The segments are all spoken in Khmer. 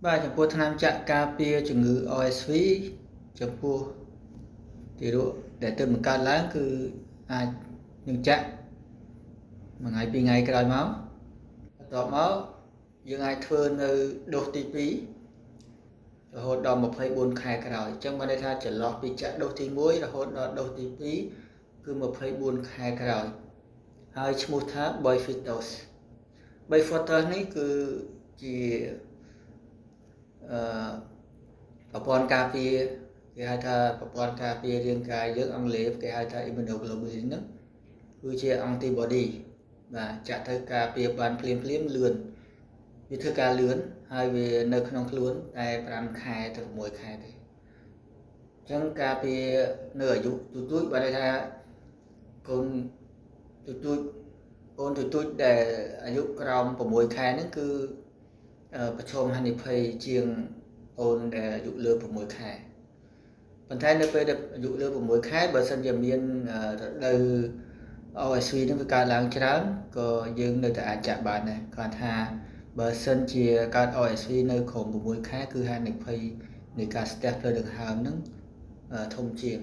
Baចំពោះថ្នាំចាក់ការពារជំងឺ OSV ចំពោះទារកដែលទើបបង្កើតឡើងគឺអាចនឹងចាក់មួយថ្ងៃពីរថ្ងៃក្រោយមកបន្ទាប់មកយើងអាចធ្វើនៅដូសទី2រហូតដល់24ខែក្រោយអញ្ចឹងបានន័យថាចន្លោះពីចាក់ដូសទី1រហូតដល់ដូសទី2គឺ24ខែក្រោយហើយឈ្មោះថា Bifidus នេះគឺជាប្រព័ន្ធការពារគេហៅថាប្រព័ន្ធការពាររាងកាយយើងអង់គ្លេសគេហៅថា immunoglobulin ហ្នឹងគឺជា antibody បាទចាក់ទៅការពារបានភ្លាមលឿនវាធ្វើការលឿនហើយវានៅក្នុងខ្លួនតែ5ខែទៅ6ខែទេអញ្ចឹងការពារនៅអាយុទូចបានន័យថាកូនទូចដែលអាយុក្រោម6ខែហ្នឹងគឺប្រឈមហានិភ័យជាងអូនដែលអាយុលើ6ខែប៉ុន្តែនៅពេលដែលអាយុលើ6ខែបើសិនជាមានរដូវ OSV នឹងវាកើតឡើងច្រើនក៏យើងនៅតែអាចចាក់បានដែរគាត់ថាបើសិនជាកើត OSV នៅក្រោម6ខែគឺហានិភ័យនៃការស្ទះផ្លូវដង្ហើមនឹងធំជាង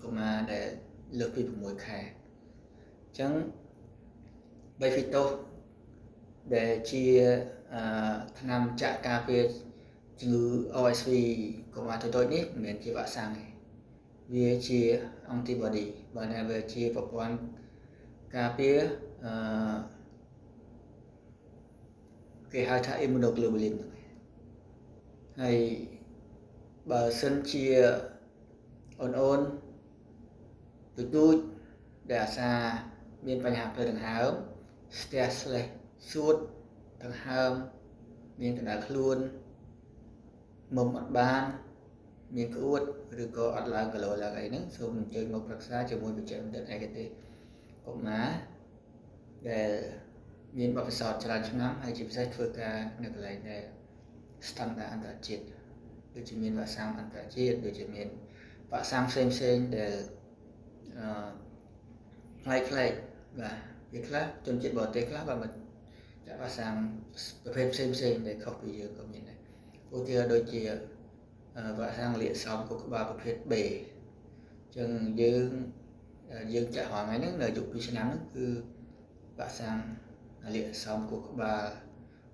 កុមារដែលលើសពី6ខែអញ្ចឹង Bifidus ដែលជាថ្នាំចាក់ការពារជំងឺ OSV កុមារតូចនេះមិនមែនជាវ៉ាក់សាំងទេវាជា antibody បើថាវាជាប្រព័ន្ធការពារគេហៅថា immunoglobulin ហើយបើសិនជាអូនទូចដែលអាសាមានបញ្ហាផ្លូវដង្ហើមស្ទះសួតដង្ហើមមានកម្ដៅខ្លួនមុំអត់បានមានក្អួតឬក៏អត់ឡើងគីឡូឡើងអីហ្នឹងសូមអញ្ជើញមកប្រឹក្សាជាមួយវិជ្ជាបណ្ឌិតឯកទេសកុមារដែលមានបទពិសោធន៍ច្រើនឆ្នាំហើយជាពិសេសធ្វើការនៅកន្លែងដែលស្តង់ដារអន្តរជាតិដូចជាមានវ៉ាក់សាំងអន្តរជាតិដូចជាមានវ៉ាក់សាំងផ្សេងដែលផ្លែកបាទវាខ្លះជនជាតិបរទេសខ្លះបើមិនចាក់វ៉ាក់សាំងប្រភេទផ្សេងដែលខុសពីយើងក៏មានដែរឧទាហរណ៍ដូចជាវ៉ាក់សាំងលាកសោមខួរក្បាលប្រភេទ B អញ្ចឹងយើងចាក់រាល់ថ្ងៃហ្នឹងនៅអាយុ2ឆ្នាំហ្នឹងគឺវ៉ាក់សាំងលាកសោមខួរក្បាល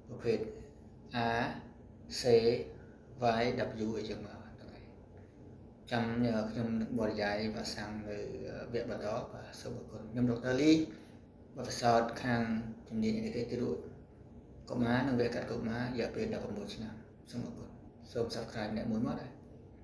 ប្រភេទ A C Y W អីចឹងមកហ្នឹងហើយចាំខ្ញុំនឹងបរិយាយវ៉ាក់សាំងនៅវគ្គបន្តបាទសូមអរគុណខ្ញុំដុកទ័រលីបទពិសោធន៍ខាងជំនាញឯកទេសទារកកុមារនិងវគ្គកាត់កុមាររយៈពេល16ឆ្នាំសូមអរគុណសូម Subscribe អ្នកមួយមកដែរ